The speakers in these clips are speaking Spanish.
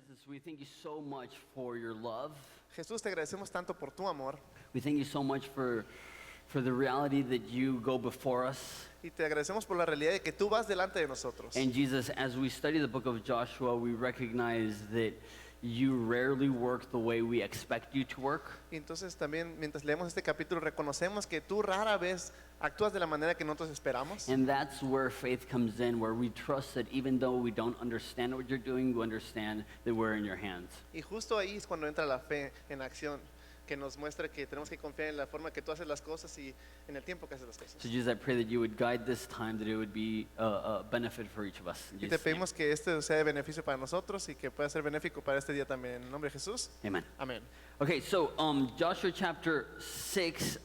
Jesus, we thank you so much for your love. Jesús, te agradecemos tanto por tu amor We thank you so much for the reality that you go before us. y te agradecemos por la realidad de que tú vas delante de nosotros. And Jesus, as we study the book of Joshua, we recognize that you rarely work the way we expect you to work. Y entonces también mientras leemos este capítulo reconocemos que tú rara vez actúas de la manera que nosotros esperamos. And that's where faith comes in, where we trust that even though we don't understand what you're doing, we understand that we're in your hands. Y justo ahí es cuando entra la fe en acción, que nos muestra que tenemos que confiar en la forma que tú haces las cosas y en el tiempo que haces las cosas. So Jesus, I pray that you would guide this time, that it would be a benefit for each of us. In Y te Jesus' name. pedimos que este sea de beneficio para nosotros y que pueda ser benéfico para este día también. En el nombre de Jesús. Amen. Amén. Okay, so Joshua chapter 6,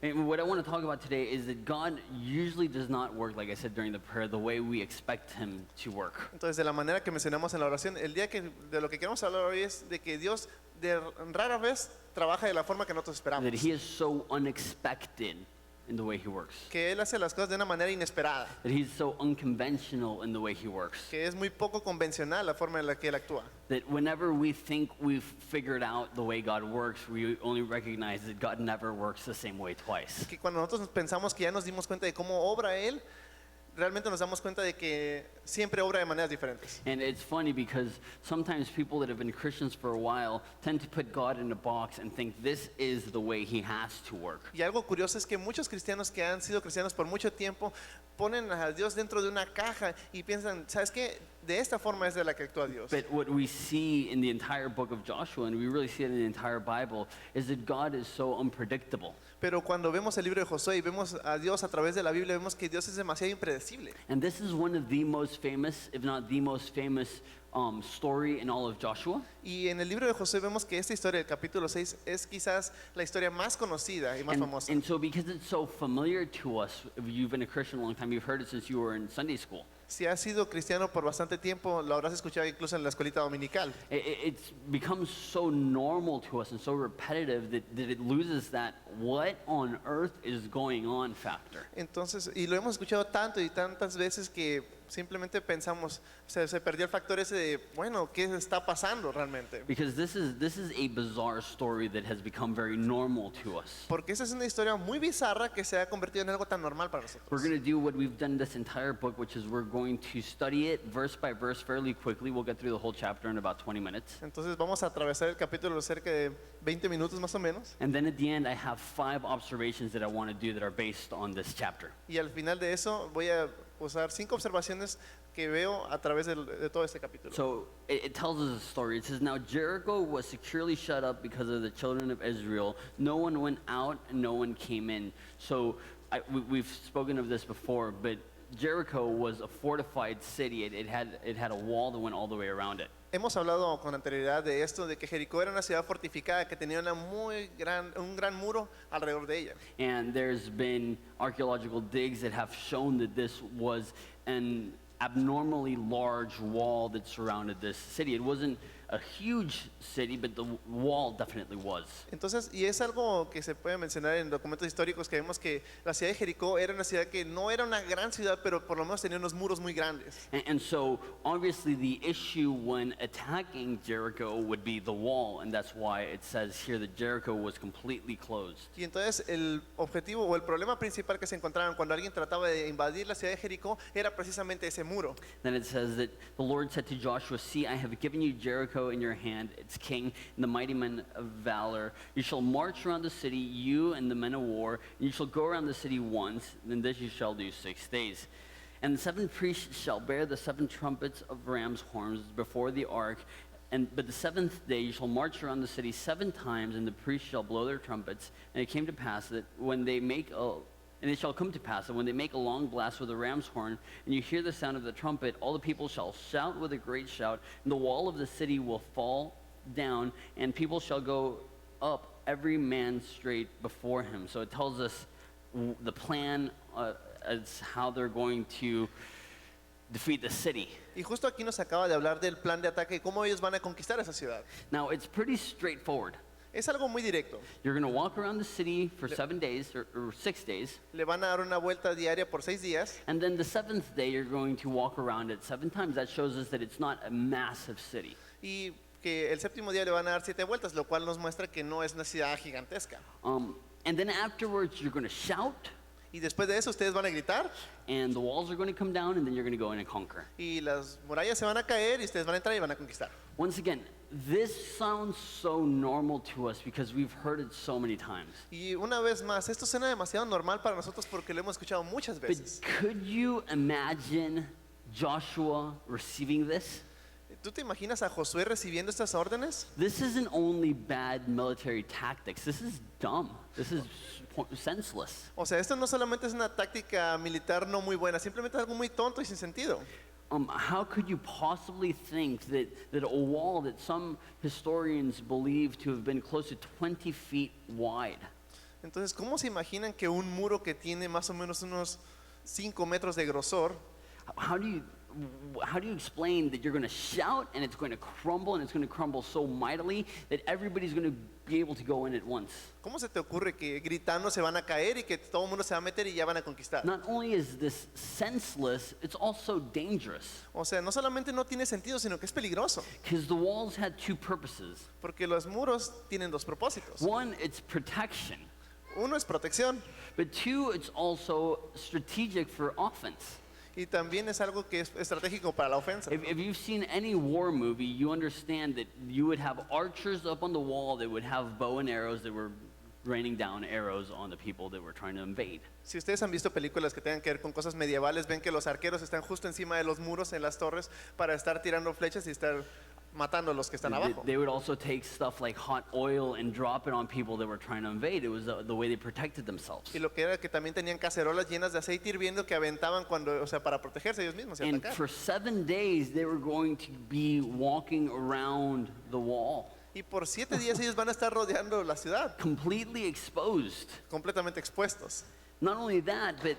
and what I want to talk about today is that God usually does not work, like I said during the prayer, the way we expect him to work. Entonces, de la manera que mencionamos en la oración, el día que de lo que queremos hablar hoy es de que Dios de rara vez trabaja de la forma que nosotros esperamos. That he is so unexpected in the way he works. Que Él hace las cosas de una manera inesperada. That he's so unconventional in the way he works. Que es muy poco convencional la forma en la que Él actúa. That whenever we think we've figured out the way God works, we only recognize that God never works the same way twice. Que cuando nosotros pensamos que ya nos dimos cuenta de cómo obra Él, realmente nos damos cuenta de que siempre obra de maneras diferentes. And it's funny because sometimes people that have been Christians for a while tend to put God in a box and think this is the way he has to work. Y algo curioso es que muchos cristianos que han sido cristianos por mucho tiempo ponen a Dios dentro de una caja y piensan, ¿sabes qué? De esta forma es de la que actúa Dios. But what we see in the entire book of Joshua, and we really see it in the entire Bible, is that God is so unpredictable. Pero cuando vemos el libro de Josué y vemos a Dios a través de la Biblia, vemos que Dios es demasiado impredecible. And this is one of the most famous, if not the most famous, story in all of Joshua. Y en el libro de Josué vemos que esta historia del capítulo 6 es quizás la historia más conocida y más famosa. And so because it's so familiar to us, if you've been a Christian a long time, you've heard it since you were in Sunday school. Si has sido cristiano por bastante tiempo, lo habrás escuchado incluso en la escuelita dominical. It's become so normal to us and so repetitive that it loses that what on earth is going on factor. Entonces, y lo hemos escuchado tanto y tantas veces que simplemente pensamos, se perdió el factor ese de, bueno, ¿qué está pasando realmente? Because this is a bizarre story that has become very normal to us. Porque esa es una historia muy bizarra que se ha convertido en algo tan normal para nosotros. We're going to do what we've done this entire book, which is we're going to study it verse by verse fairly quickly. We'll get through the whole chapter in about 20 minutes. Entonces vamos a atravesar el capítulo cerca de 20 minutos más o menos. And then at the end, I have 5 observations that I want to do that are based on this chapter. Y al final de eso voy a usar 5 observaciones que veo a través de todo este capítulo. So it tells us a story. It says, now Jericho was securely shut up because of the children of Israel. No one went out and no one came in. So we've spoken of this before, but Jericho was a fortified city. It had a wall that went all the way around it. Hemos hablado con anterioridad de esto, de que Jericó era una ciudad fortificada que tenía un gran muro alrededor de ella. And there's been archaeological digs that have shown that this was an abnormally large wall that surrounded this city. It wasn't a huge city, but the wall definitely was. Entonces, y es algo que se puede mencionar en documentos históricos, que vemos que la ciudad de Jericó era una ciudad que no era una gran ciudad, pero por lo menos tenía unos muros muy grandes. And so obviously the issue when attacking Jericho would be the wall, and that's why it says here that Jericho was completely closed. Y entonces el objetivo o el problema principal que se encontraban cuando alguien trataba de invadir la ciudad de Jericó era precisamente ese muro. Then it says that the Lord said to Joshua, see, I have given you Jericho in your hand, its king, and the mighty men of valor. You shall march around the city, you and the men of war, and you shall go around the city once, and this you shall do 6 days. And the 7 priests shall bear the 7 trumpets of ram's horns before the ark, but the 7th day you shall march around the city 7 times, and the priests shall blow their trumpets. And it came to pass that and it shall come to pass that when they make a long blast with a ram's horn, and you hear the sound of the trumpet, all the people shall shout with a great shout, and the wall of the city will fall down, and people shall go up, every man straight before him. So it tells us the plan as how they're going to defeat the city. Y justo aquí nos acaba de hablar del plan de ataque y cómo ellos van a conquistar esa ciudad. Now, it's pretty straightforward. Es algo muy directo. You're going to walk around the city for 7 days or 6 days. Le van a dar una vuelta diaria por 6 días. And then the 7th day, you're going to walk around it 7 times. That shows us that it's not a massive city. y que el séptimo día le van a dar 7 vueltas, lo cual nos muestra que no es una ciudad gigantesca. And then afterwards, you're going to shout, Y después de eso ustedes van a gritar and the walls are going to come down, and then you're going to go in and conquer. y las murallas se van a caer y ustedes van a entrar y van a conquistar. Once again, this sounds so normal to us because we've heard it so many times. Y una vez más, esto suena demasiado normal para nosotros porque lo hemos escuchado muchas But veces. could you imagine Joshua receiving this? ¿Tú te imaginas a Josué recibiendo estas órdenes? This isn't only bad military tactics. This is dumb. This is senseless. O sea, esto no solamente es una táctica militar no muy buena, simplemente es algo muy tonto y sin sentido. How could you possibly think that a wall that some historians believe to have been close to 20 feet wide, Entonces, ¿cómo se imaginan que un muro que tiene más o menos unos 5 metros de grosor, how do you explain that you're going to shout and it's going to crumble, and it's going to crumble so mightily that everybody's going to be able to go in at once? cómo se te ocurre que gritando se van a caer y que todo el mundo se va a meter y ya van a conquistar? Not only is this senseless, it's also dangerous O sea, no solamente no tiene sentido, sino que es peligroso, because the walls had two purposes. porque los muros tienen 2 propósitos. One, it's protection, Uno es protección but two, it's also strategic for offense. y también es algo que es estratégico para la ofensa. If you've seen any war movie, you understand that you would have archers up on the wall that would have bow and arrows that were raining down arrows on the people that were trying to invade. Si ustedes han visto películas que tengan que ver con cosas medievales, ven que los arqueros están justo encima de los muros en las torres para estar tirando flechas y estar matando a los que están abajo. They would also take stuff like hot oil and drop it on people that were trying to invade. It was the way they protected themselves. Y lo que era que también tenían cacerolas llenas de aceite hirviendo que aventaban cuando, o sea, para protegerse ellos mismos y And atacar. for 7 days, they were going to be walking around the wall, Y por 7 días ellos van a estar rodeando la ciudad, completely exposed. completamente expuestos. Not only that, but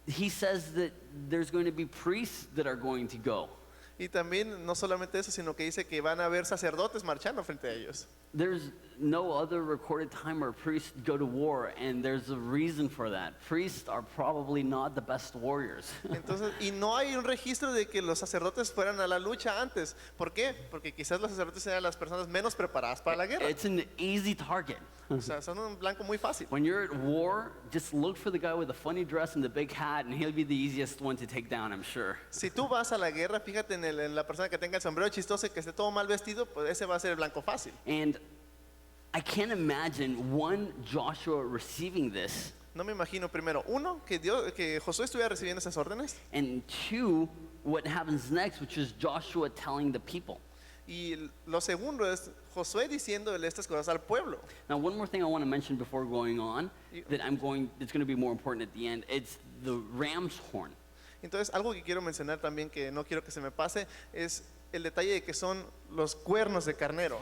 he says that there's going to be priests that are going to go. Y también no solamente eso, sino que dice que van a haber sacerdotes marchando frente a ellos. There's no other recorded time where priests go to war, and there's a reason for that. Priests are probably not the best warriors. Entonces, y no hay un registro de que los sacerdotes fueran a la lucha antes. ¿Por qué? Porque quizás los sacerdotes eran las personas menos preparadas para la guerra. It's an easy target. O sea, son un blanco muy fácil. When you're at war, just look for the guy with the funny dress and the big hat, and he'll be the easiest one to take down, I'm sure. Si tú vas a la guerra, fíjate en la persona que tenga el sombrero chistoso y que esté todo mal vestido, pues ese va a ser el blanco fácil. And I can't imagine one Joshua receiving this, No me imagino primero, uno, que Josué estuviera recibiendo esas órdenes, and two, what happens next, which is Joshua telling the people. y lo segundo es Josué diciéndole estas cosas al pueblo. Now, one more thing I want to mention before going on, that's going to be more important at the end. It's the ram's horn. Entonces, algo que quiero mencionar también que no quiero que se me pase es el detalle de que son los cuernos de carnero.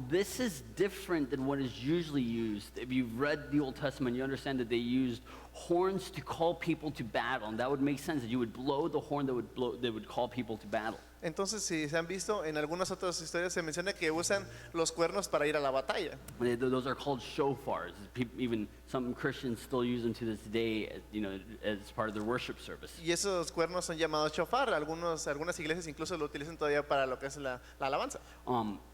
This is different than what is usually used. If you've read the Old Testament, you understand that they used horns to call people to battle, and that would make sense that you would blow the horn that would call people to battle. Entonces, si se han visto, en algunas otras historias se menciona que usan los cuernos para ir a la batalla. Those are called shofars. Even some Christians still use them to this day, as part of their worship service. Y esos cuernos son llamados shofar. Algunas iglesias incluso lo utilizan todavía para lo que es la alabanza.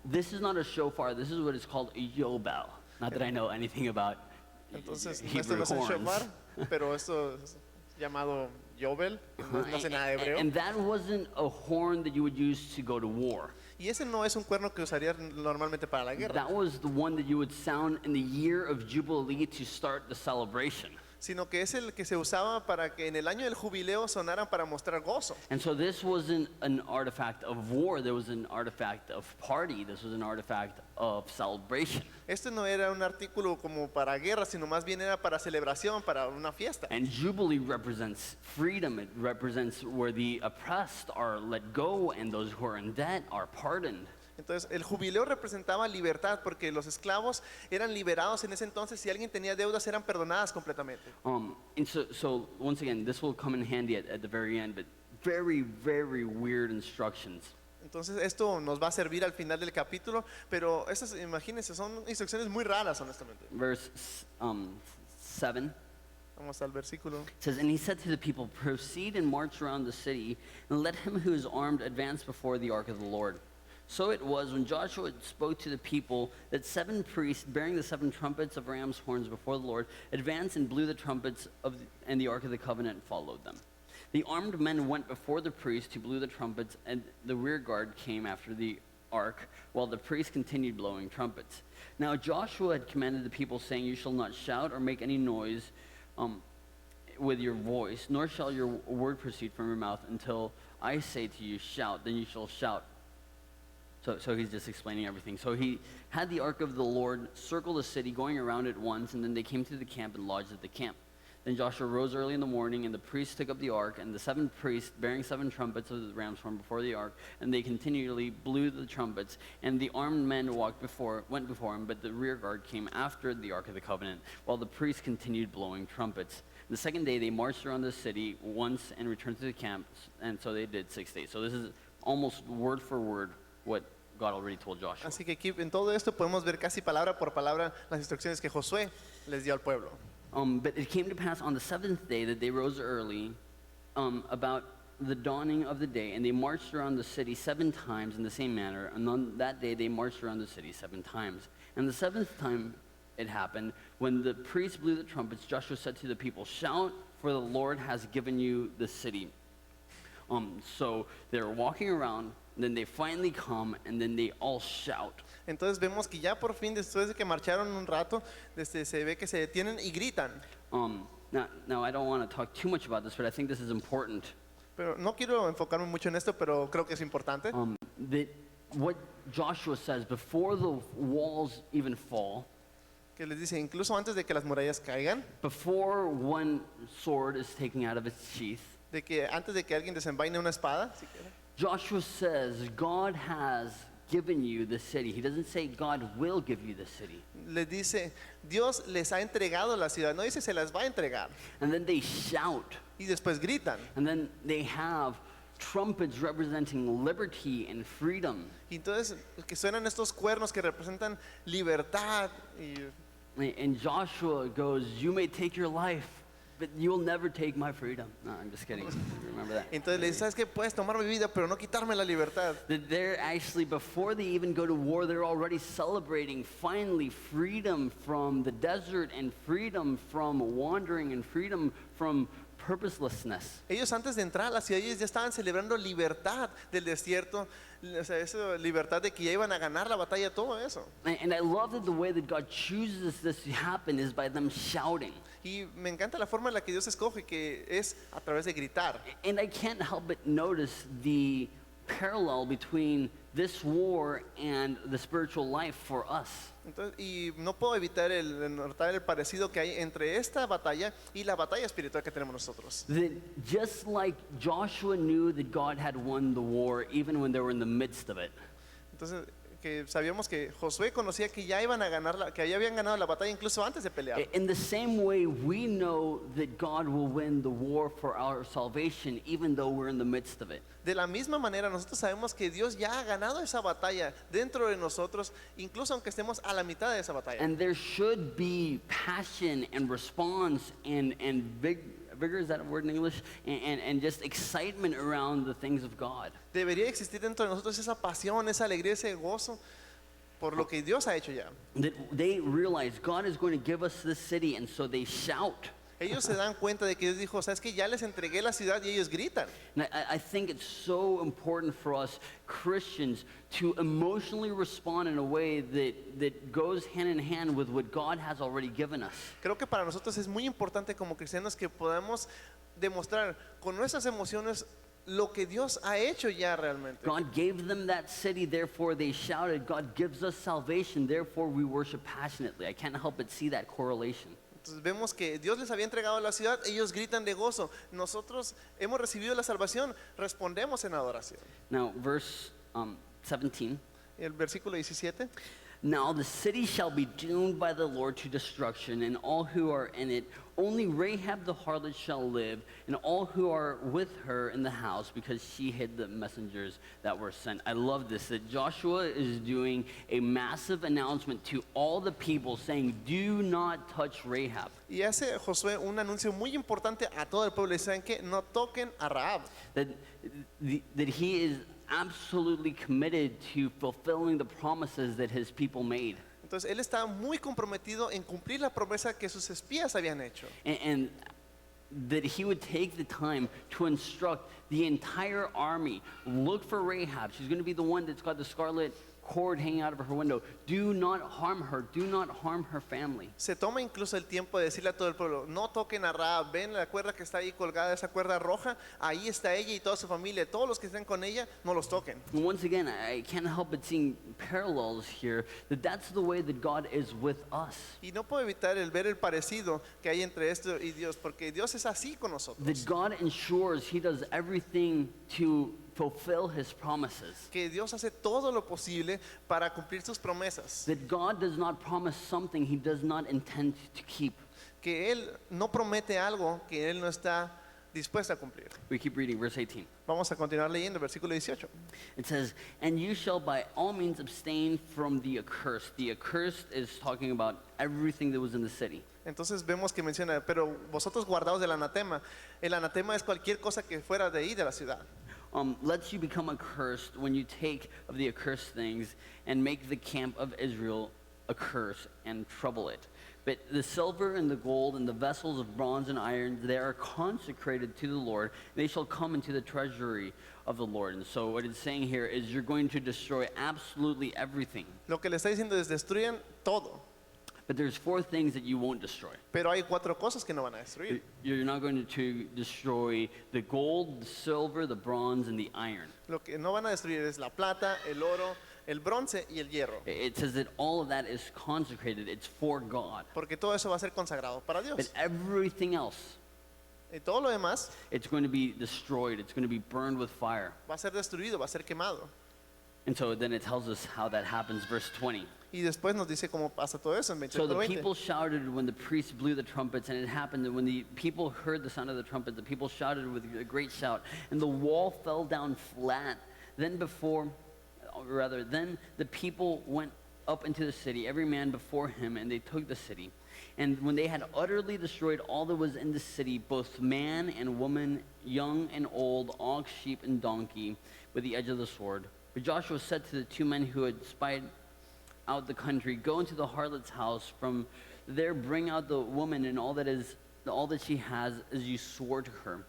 This is not a shofar. This is what is called a yobel. Not that I know anything about Entonces, esto Hebrew no es un horns. shofar, pero esto es llamado yobel, no sé nada de hebreo. And that wasn't a horn that you would use to go to war. Y ese no es un cuerno que usaría normalmente para la guerra, That was the one that you would sound in the year of Jubilee to start the celebration. sino que es el que se usaba para que en el año del jubileo sonaran para mostrar gozo. And so this wasn't an artifact of war, there was an artifact of party, this was an artifact of celebration. Este no era un artículo como para guerra, sino más bien era para celebración, para una fiesta. And Jubilee represents freedom, it represents where the oppressed are let go and those who are in debt are pardoned. Entonces, el jubileo representaba libertad porque los esclavos eran liberados en ese entonces. Si alguien tenía deudas, eran perdonadas completamente. And so once again, this will come in handy at the very end, but very, very weird instructions. Entonces, esto nos va a servir al final del capítulo, pero esas, imagínense, son instrucciones muy raras, honestamente. Verse 7. Vamos al versículo. It says, and he said to the people, proceed and march around the city, and let him who is armed advance before the ark of the Lord. So it was when Joshua spoke to the people that 7 priests bearing the 7 trumpets of ram's horns before the Lord advanced and blew the trumpets and the Ark of the Covenant followed them. The armed men went before the priests who blew the trumpets, and the rear guard came after the ark, while the priests continued blowing trumpets. Now Joshua had commanded the people, saying, "You shall not shout or make any noise with your voice, nor shall your word proceed from your mouth until I say to you, shout, then you shall shout." So he's just explaining everything. So he had the ark of the Lord circle the city, going around it once, and then they came to the camp and lodged at the camp. Then Joshua rose early in the morning, and the priests took up the ark, and the 7 priests bearing 7 trumpets of the ram's horn before the ark, and they continually blew the trumpets. And the armed men went before him, but the rear guard came after the ark of the covenant, while the priests continued blowing trumpets. The second day they marched around the city once and returned to the camp, and so they did 6 days. So this is almost word for word what God already told Joshua. Así que aquí en todo esto podemos ver casi palabra por palabra las instrucciones que Josué les dio al pueblo. But it came to pass on the 7th day that they rose early, about the dawning of the day, and they marched around the city 7 times in the same manner. And on that day they marched around the city 7 times. And the 7th time it happened, when the priests blew the trumpets, Joshua said to the people, "Shout, for the Lord has given you the city." So they're walking around, then they finally come, and then they all shout. Entonces vemos que ya por fin, después de que marcharon un rato, se ve que se detienen y gritan. Now I don't want to talk too much about this, but I think this is important. Pero no quiero enfocarme mucho en esto, pero creo que es importante. That what Joshua says before the walls even fall, Que les dice, incluso antes de que las murallas caigan, before one sword is taken out of its sheath, de que antes de que alguien desenvaine una espada, siquiera, Joshua says God has given you the city. He doesn't say God will give you the city. les dice, Dios les ha entregado la ciudad, no dice se las va a entregar. And then they shout, Y después gritan. and then they have trumpets representing liberty and freedom. Y entonces que suenan estos cuernos que representan libertad. And Joshua goes, "You may take your life, but you'll never take my freedom." No, I'm just kidding. Remember that. Entonces le dice, ¿sabes qué? Puedes tomar mi vida, pero no quitarme la libertad. That they're actually, before they even go to war, they're already celebrating finally freedom from the desert and freedom from wandering and freedom from purposelessness. Ellos antes de entrar a la ciudad, ellos ya estaban celebrando libertad del desierto, o sea, esa libertad de que ya iban a ganar la batalla, todo eso. And I love that the way that God chooses this to happen is by them shouting. Y me encanta la forma en la que Dios escoge, que es a través de gritar. And I can't help but notice the parallel between this war and the spiritual life for us. Entonces, y no puedo evitar notar el parecido que hay entre esta batalla y la batalla espiritual que tenemos nosotros. That just like Joshua knew that God had won the war even when they were in the midst of it, Entonces, que sabíamos que Josué conocía que ya iban a ganar, que ya habían ganado la batalla incluso antes de pelear. in the same way we know that God will win the war for our salvation even though we're in the midst of it. De la misma manera, nosotros sabemos que Dios ya ha ganado esa batalla dentro de nosotros, incluso aunque estemos a la mitad de esa batalla. And there should be passion and response and vigor, is that a word in English? And just excitement around the things of God. Debería existir dentro de nosotros esa pasión, esa alegría, ese gozo por lo que Dios ha hecho ya. That they realize God is going to give us this city, and so they shout. Ellos se dan cuenta de que Dios dijo, sabes que ya les entregué la ciudad, y ellos gritan. And I think it's so important for us Christians to emotionally respond in a way that goes hand in hand with what God has already given us. Creo que para nosotros es muy importante como cristianos que podamos demostrar con nuestras emociones lo que Dios ha hecho ya realmente. God gave them that city, therefore they shouted. God gives us salvation, therefore we worship passionately. I can't help but see that correlation. Entonces vemos que Dios les había entregado la ciudad, ellos gritan de gozo. Nosotros hemos recibido la salvación, respondemos en adoración. Now, verse 17. El versículo 17. Now the city shall be doomed by the Lord to destruction, and all who are in it. Only Rahab the harlot shall live, and all who are with her in the house, because she hid the messengers that were sent. I love this, that Joshua is doing a massive announcement to all the people saying, do not touch Rahab. Y hace Josué un anuncio muy importante a todo el pueblo. Y saben que no toquen a Rahab. That he is absolutely committed to fulfilling the promises that his people made. Entonces él estaba muy comprometido en cumplir la promesa que sus espías habían hecho. And that he would take the time to instruct the entire army, look for Rahab. She's going to be the one that's got the scarlet cord hanging out of her window. Do not harm her. Do not harm her family. Se toma incluso el tiempo de decirle a todo el pueblo, no toquen a Rahab, ven la cuerda que está ahí colgada, esa cuerda roja, ahí está ella y toda su familia, todos los que estén con ella, no los toquen. And once again, I can't help but seeing parallels here, that that's the way that God is with us. Y no puedo evitar el ver el parecido que hay entre esto y Dios, porque Dios es así con nosotros. That God ensures he does everything to fulfill his promises. Que Dios hace todo lo posible para cumplir sus promesas. That God does not promise something he does not intend to keep. Que Él no promete algo que Él no está dispuesto a cumplir. We keep reading verse 18. Vamos a continuar leyendo, versículo 18. It says, and you shall by all means abstain from the accursed. The accursed is talking about everything that was in the city. Entonces vemos que menciona, pero vosotros guardaos del anatema. El anatema es cualquier cosa que fuera de ahí de la ciudad. Lest you become accursed when you take of the accursed things and make the camp of Israel a curse and trouble it. But the silver and the gold and the vessels of bronze and iron, they are consecrated to the Lord. They shall come into the treasury of the Lord. And so what it's saying here is you're going to destroy absolutely everything. Lo que le está diciendo es destruyan todo, But there's 4 things that you won't destroy. pero hay 4 cosas que no van a destruir. You're not going to destroy the gold, the silver, the bronze, and the iron. Lo que no van a destruir es la plata, el oro, el bronce y el hierro, It says that all of that is consecrated. It's for God. porque todo eso va a ser consagrado para But Dios. everything else, Y todo lo demás it's going to be destroyed. It's going to be burned with fire. va a ser destruido, va a ser quemado. And so then it tells us how that happens, verse 20. Y después nos dice cómo pasa todo eso en So the 28:20. people shouted when the priests blew the trumpets, and it happened that when the people heard the sound of the trumpet, the people shouted with a great shout, and the wall fell down flat. Then the people went up into the city, every man before him, and they took the city. And when they had utterly destroyed all that was in the city, both man and woman, young and old, ox, sheep, and donkey, with the edge of the sword. But Joshua said to the 2 men who had spied out the country, go into the harlot's house, from there bring out the woman and all that she has, as you swore to her.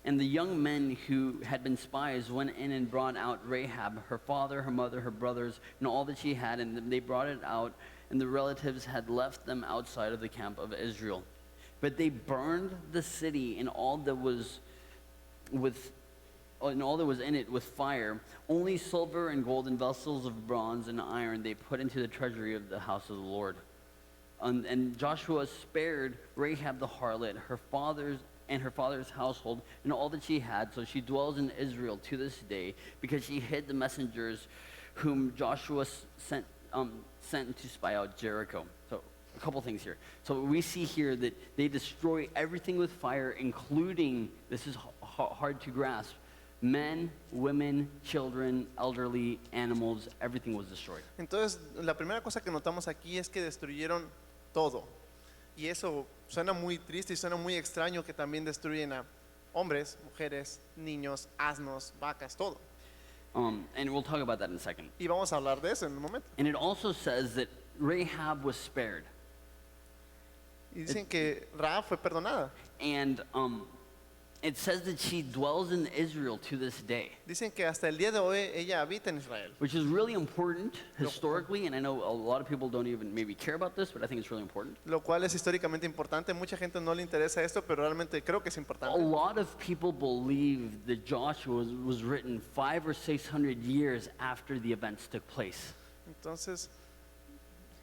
And the young men who had been spies went in and brought out Rahab, her father, her mother, her brothers, and all that she had, and they brought it out, and the relatives had left them outside of the camp of Israel. But they burned the city and all that was in it with fire. Only silver and gold and vessels of bronze and iron they put into the treasury of the house of the Lord. And Joshua spared Rahab the harlot, her father's household, and all that she had. So she dwells in Israel to this day, because she hid the messengers whom Joshua sent to spy out Jericho. So a couple things here. So we see here that they destroy everything with fire, including, this is hard to grasp, men, women, children, elderly, animals, everything was destroyed. Entonces, la primera cosa que notamos aquí es que destruyeron todo. Y eso suena muy triste y suena muy extraño, que también destruyen a hombres, mujeres, niños, asnos, vacas, todo. And we'll talk about that in a second. Y vamos a hablar de eso en un momento. And it also says that Rahab was spared. Y dicen que Rahab fue perdonada. And it says that she dwells in Israel to this day, Dicen que hasta el día de hoy ella habita en Israel. which is really important historically. And I know a lot of people don't even maybe care about this, but I think it's really important. Lo cual es históricamente importante. Mucha gente no le interesa esto, pero realmente creo que es A importante. lot of people believe that Joshua was written 500 or 600 years after the events took place. Entonces,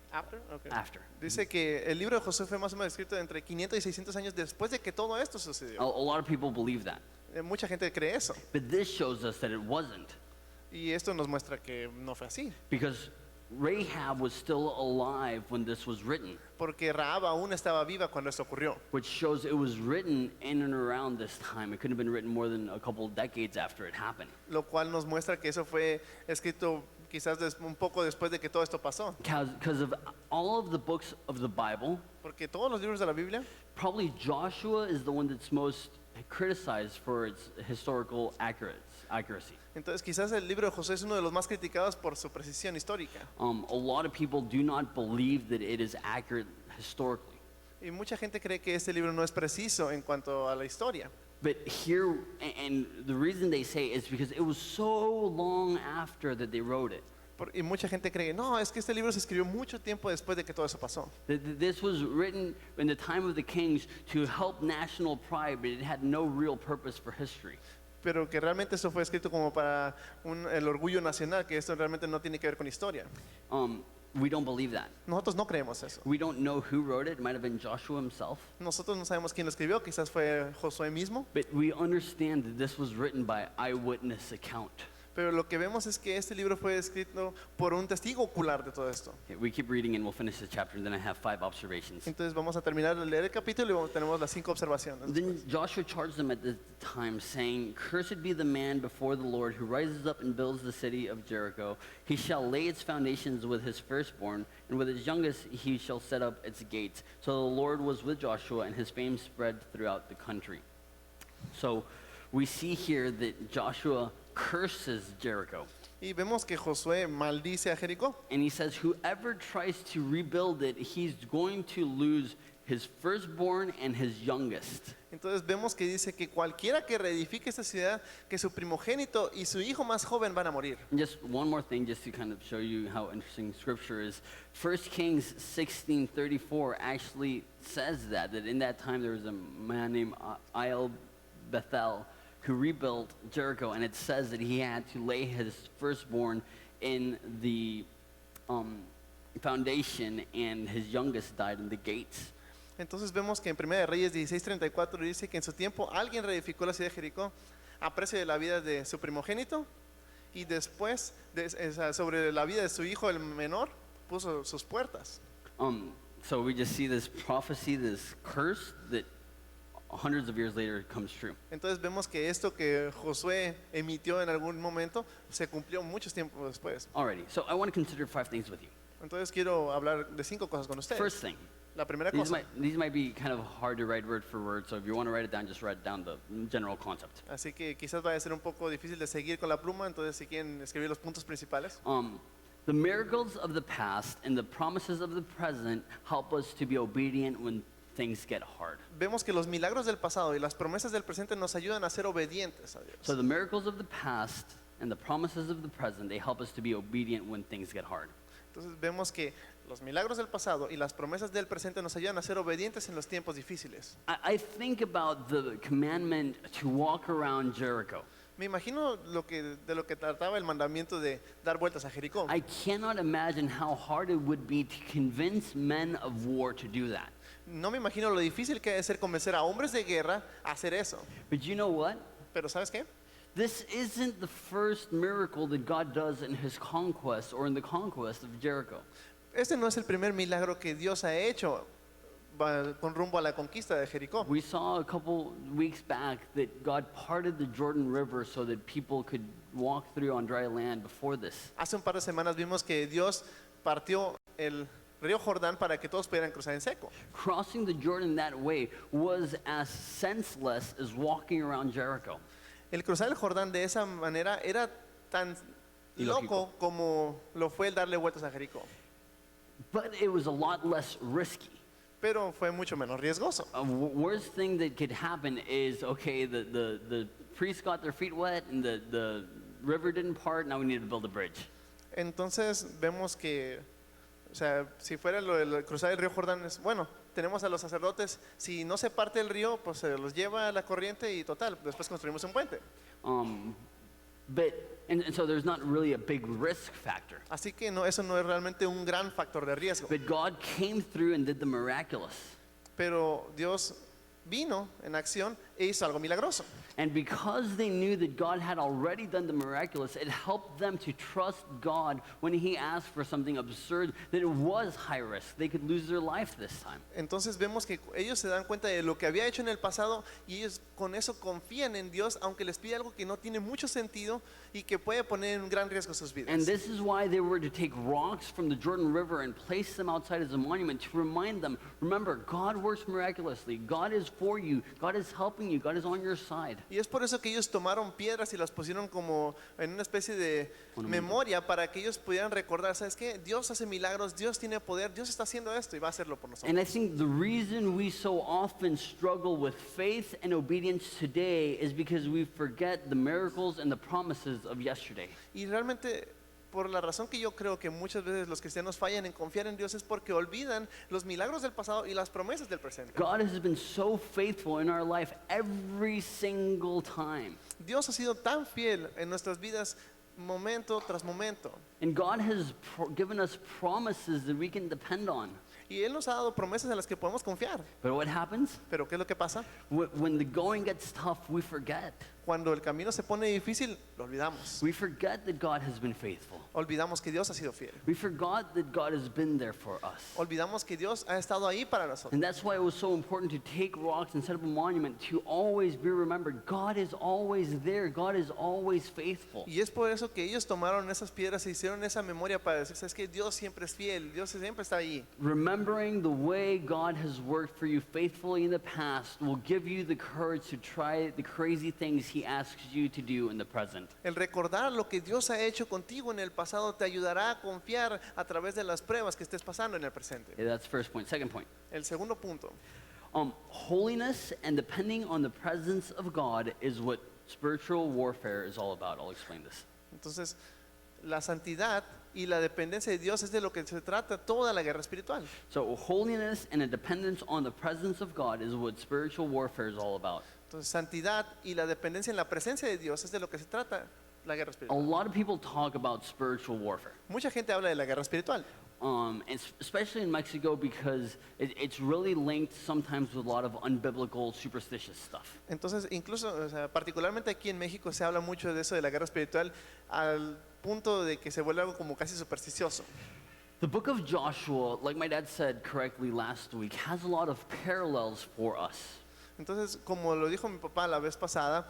Okay. After. Dice que el libro de Josué fue más o menos escrito entre 500 y 600 años después de que todo esto A sucedió. lot of people believe that. Mucha gente cree eso. But this shows us that it wasn't. Y esto nos muestra que no fue así. Because Rahab was still alive when this was written, Porque Rahab aún estaba viva cuando esto ocurrió. which shows it was written in and around this time. It couldn't have been written more than a couple decades after it happened. Lo cual nos muestra que eso fue escrito quizás un poco después de que todo esto pasó. Because of all of the books of the Bible, Porque todos los libros de la Biblia, probably Joshua is the one that's most criticized for its historical accuracy. accuracy. Entonces quizás el libro de Josué es uno de los más criticados por su precisión histórica. A lot of people do not believe that it is accurate historically. Y mucha gente cree que este libro no es preciso en cuanto a la historia. But here, and the reason they say is because it was so long after that they wrote it. Y mucha gente cree, no, es que este libro se escribió mucho tiempo después de que todo eso pasó. This was written in the time of the kings to help national pride, but it had no real purpose for history. Pero que realmente eso fue escrito como para el orgullo nacional, que esto realmente no tiene que ver con historia. We don't believe that. Nosotros no creemos eso. We don't know who wrote it. It might have been Joshua himself. Nosotros no sabemos quién lo escribió, quizás fue Josué mismo. But we understand that this was written by eyewitness account. Pero lo que vemos es que este libro fue escrito por un testigo ocular de todo esto. Okay, we keep reading and we'll finish the chapter, and then I have 5 observations. Entonces vamos a terminar de leer el capítulo y tenemos las 5 observaciones. Then Joshua charged them at the time, saying, "Cursed be the man before the Lord who rises up and builds the city of Jericho. He shall lay its foundations with his firstborn, and with his youngest he shall set up its gates." So the Lord was with Joshua, and his fame spread throughout the country. So we see here that Joshua curses Jericho. Y vemos que Josué maldice a Jericó. And he says, whoever tries to rebuild it, he's going to lose his firstborn and his youngest. Entonces vemos que dice que cualquiera que reedifique esta ciudad, que su primogénito y su hijo más joven van a morir. And just one more thing, just to kind of show you how interesting Scripture is. 1 Kings 16:34 actually says that in that time there was a man named Iel Bethel who rebuilt Jericho, and it says that he had to lay his firstborn in the foundation, and his youngest died in the gates. Entonces vemos que en 1 de Reyes 16:34 dice que en su tiempo alguien reedificó la ciudad de Jericó a precio de la vida de su primogénito y después sobre la vida de su hijo el menor puso sus puertas. So we just see this prophecy, this curse that hundreds of years later comes true. Entonces vemos que esto que Josué emitió en algún momento se cumplió muchos tiempos después. Alrighty, so I want to consider 5 things with you. Entonces quiero hablar de 5 cosas con ustedes. First thing, La primera these cosa, might be kind of hard to write word for word, so if you want to write it down, just write down the general concept. así que quizás vaya a ser un poco difícil de seguir con la pluma, entonces si quieren escribir los puntos principales. The miracles of the past and the promises of the present help us to be obedient when things get hard. Vemos que los milagros del pasado y las promesas del presente nos ayudan a ser obedientes a Dios. So the miracles of the past and the promises of the present, they help us to be obedient when things get hard. Entonces vemos que los milagros del pasado y las promesas del presente nos ayudan a ser obedientes en los tiempos difíciles. I think about the commandment to walk around Jericho. Me imagino de lo que trataba el mandamiento de dar vueltas a Jericó. I cannot imagine how hard it would be to convince men of war to do that. No me imagino lo difícil que debe ser convencer a hombres de guerra a hacer eso. But you know what? Pero ¿sabes qué? This isn't the first miracle that God does in his conquest or in the conquest of Jericho. Este no es el primer milagro que Dios ha hecho con rumbo a la conquista de Jericó. We saw a couple weeks back that God parted the Jordan River so that people could walk through on dry land before this. Hace un par de semanas vimos que Dios partió el río Jordán para que todos pudieran cruzar en seco. Crossing the Jordan that way was as senseless as walking around Jericho. El cruzar el Jordán de esa manera era tan loco como lo fue el darle vueltas a Jericó. But it was a lot less risky. Pero fue mucho menos riesgoso. Worst thing that could happen is, okay, the priests got their feet wet and the river didn't part, now we need to build a bridge. Entonces vemos que, o sea, si fuera lo de cruzar el río Jordán, es bueno, tenemos a los sacerdotes, si no se parte el río, pues se los lleva a la corriente y total, después construimos un puente. And so there's not really a big risk factor. Así que no, eso no es realmente un gran factor de riesgo. But God came through and did the miraculous. Pero Dios vino en acción e hizo algo milagroso. And because they knew that God had already done the miraculous, it helped them to trust God when he asked for something absurd, that it was high risk. They could lose their life this time. Entonces vemos que ellos se dan cuenta de lo que había hecho en el pasado y ellos con eso confían en Dios, aunque les pide algo que no tiene mucho sentido y que puede poner en gran riesgo sus vidas. And this is why they were to take rocks from the Jordan River and place them outside as a monument to remind them, remember, God works miraculously. God is for you. God is helping you. God is on your side. Y es por eso que ellos tomaron piedras y las pusieron como en una especie de Monumento. memoria para que ellos pudieran recordar, ¿sabes qué? Dios hace milagros, Dios tiene poder, Dios está haciendo esto y va a hacerlo por nosotros. And I think the reason we so often struggle with faith and obedience today is because we forget the miracles and the promises of yesterday. Y realmente, por la razón que yo creo que muchas veces los cristianos fallan en confiar en Dios es porque olvidan los milagros del pasado y las promesas del presente. God has been so faithful in our life every single time. Dios ha sido tan fiel en nuestras vidas momento tras momento. And God has given us promises that we can depend on. Y Él nos ha dado promesas en las que podemos confiar. But what happens? Pero ¿qué es lo que pasa? When the going gets tough, we forget. Cuando el camino se pone difícil, lo olvidamos. We forget that God has been faithful. Olvidamos que Dios ha sido fiel. We forgot that God has been there for us. Olvidamos que Dios ha estado ahí para nosotros. And that's why it was so important to take rocks and set up a monument to always be remembered. God is always there. God is always faithful. Y es por eso que ellos tomaron esas piedras e hicieron esa memoria para decir, ¿sabes qué? Dios siempre es fiel, Dios siempre está ahí. Remembering the way God has worked for you faithfully in the past will give you the courage to try the crazy things He asks you to do in the present. El recordar lo que Dios ha hecho contigo en el pasado te ayudará a confiar a través de las pruebas que estés pasando en el presente. Yeah, that's first point. Second point. El segundo punto, Holiness and depending on the presence of God is what spiritual warfare is all about. I'll explain this. entonces, la santidad y la dependencia de Dios es de lo que se trata toda la guerra espiritual. So holiness and a dependence on the presence of God is what spiritual warfare is all about. Entonces, santidad y la dependencia en la presencia de Dios es de lo que se trata la guerra A espiritual. lot of people talk about spiritual warfare, Mucha gente habla de la guerra espiritual, and especially in Mexico because it's really linked sometimes with a lot of unbiblical, superstitious stuff. entonces incluso, o sea, particularmente aquí en México se habla mucho de eso de la guerra espiritual al punto de que se vuelve algo como casi supersticioso. The book of Joshua, like my dad said correctly last week, has a lot of parallels for us. Entonces, como lo dijo mi papá la vez pasada,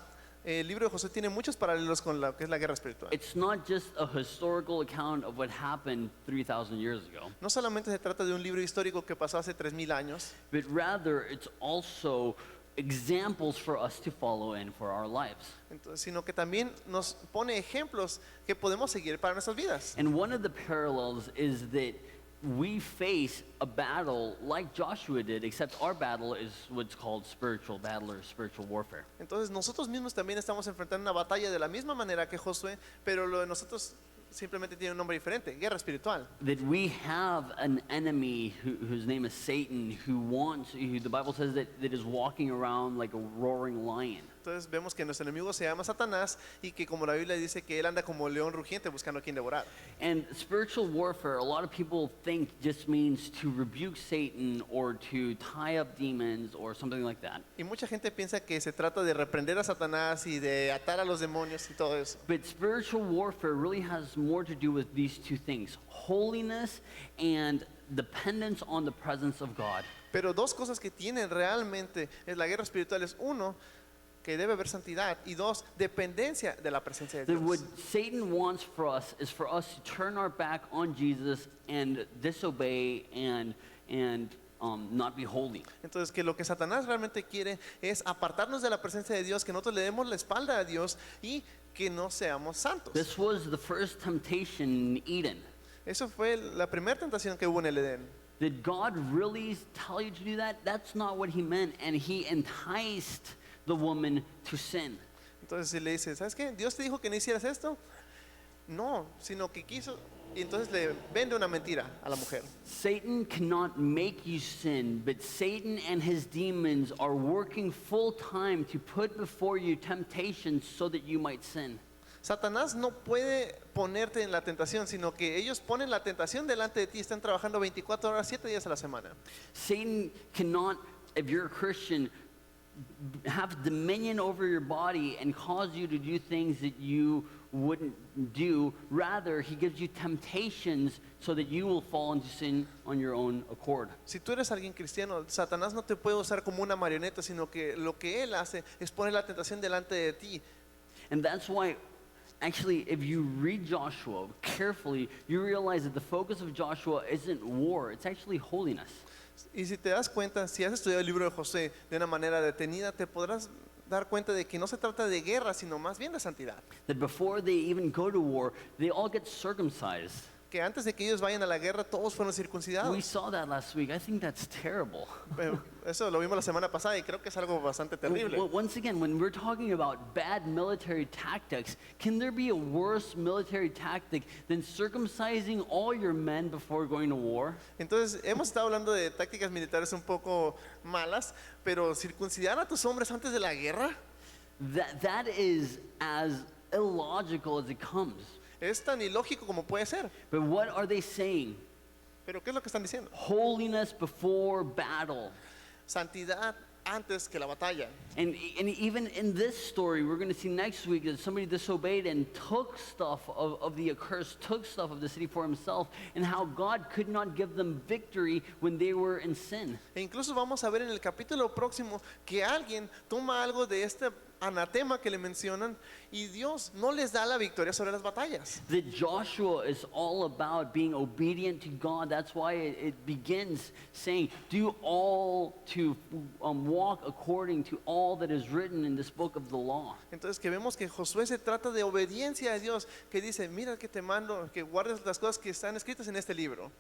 el libro de Josué tiene muchos paralelos con lo que es la guerra espiritual. It's not just a historical account of what happened 3,000 years ago, No solamente se trata de un libro histórico que pasó hace 3000 años, but rather it's also examples for us to follow in for our lives. sino que también nos pone ejemplos que podemos seguir para nuestras vidas. And one of the parallels is that we face a battle like Joshua did, except our battle is what's called spiritual battle or spiritual warfare. Entonces nosotros mismos también estamos enfrentando una batalla de la misma manera que Josué, pero lo de nosotros simplemente tiene un nombre diferente, guerra espiritual. That we have an enemy whose name is Satan, who the Bible says that is walking around like a roaring lion. Entonces vemos que nuestro enemigo se llama Satanás y que como la Biblia dice que él anda como león rugiente buscando a quien devorar. And spiritual warfare, a lot of people think just means to rebuke Satan or to tie up demons or something like that. Y mucha gente piensa que se trata de reprender a Satanás y de atar a los demonios y todo eso. But spiritual warfare really has more to do with these two things: holiness and dependence on the presence of God. Pero dos cosas que tienen realmente es la guerra espiritual es uno, que debe haber santidad y dos, dependencia de la presencia de That what Dios. Satan wants for us is for us to turn our back on Jesus and disobey and not be holy. Entonces que lo que Satanás realmente quiere es apartarnos de la presencia de Dios, que nosotros le demos la espalda a Dios y que no seamos santos. This was the first temptation in Eden. Eso fue la primera tentación que hubo en el Edén. Did God really tell you to do that? That's not what he meant, and he enticed the woman to sin. Entonces él le dice, ¿sabes qué? ¿Dios te dijo que no hicieras esto? No, sino que quiso. Y entonces le vende una mentira a la mujer. Satan cannot make you sin, but Satan and his demons are working full time to put before you temptations so that you might sin. Satanás no puede ponerte en la tentación, sino que ellos ponen la tentación delante de ti, están trabajando 24 horas, 7 días a la semana. Satan cannot, if you're a Christian, have dominion over your body and cause you to do things that you wouldn't do. Rather, he gives you temptations so that you will fall into sin on your own accord. Si tú eres alguien cristiano, Satanás no te puede usar como una marioneta, sino que lo que él hace es poner la tentación delante de ti. And that's why, actually, if you read Joshua carefully, you realize that the focus of Joshua isn't war, it's actually holiness. Y si te das cuenta, si has estudiado el libro de José de una manera detenida, te podrás dar cuenta de que no se trata de guerra, sino más bien de santidad. That before they even go to war, they all get circumcised. Que antes de que ellos vayan a la guerra, todos fueron We circuncidados. saw that last week. I think that's terrible. Eso lo vimos la semana pasada y creo que es algo bastante terrible. Once again, when we're talking about bad military tactics, can there be a worse military tactic than circumcising all your men before going to war? Entonces, hemos estado hablando de tácticas militares un poco malas, pero circuncidar a tus hombres antes de la guerra That is as illogical as it comes. es tan ilógico como puede ser. But what are they saying? Pero ¿qué es lo que están diciendo? Holiness before battle. Santidad antes que la batalla. And even in this story, we're going to see next week that somebody disobeyed and took stuff of the accursed, took stuff of the city for himself, and how God could not give them victory when they were in sin. E incluso vamos a ver en el capítulo próximo que alguien toma algo de este anatema que le mencionan y Dios no les da la victoria sobre las batallas. That Joshua is all about being obedient to God. That's why it begins saying, do all to walk according to all that is written in this book of the law. Entonces que vemos que Josué se trata de obediencia a Dios, que dice, mira que te mando, que guardes las cosas que están escritas en este libro.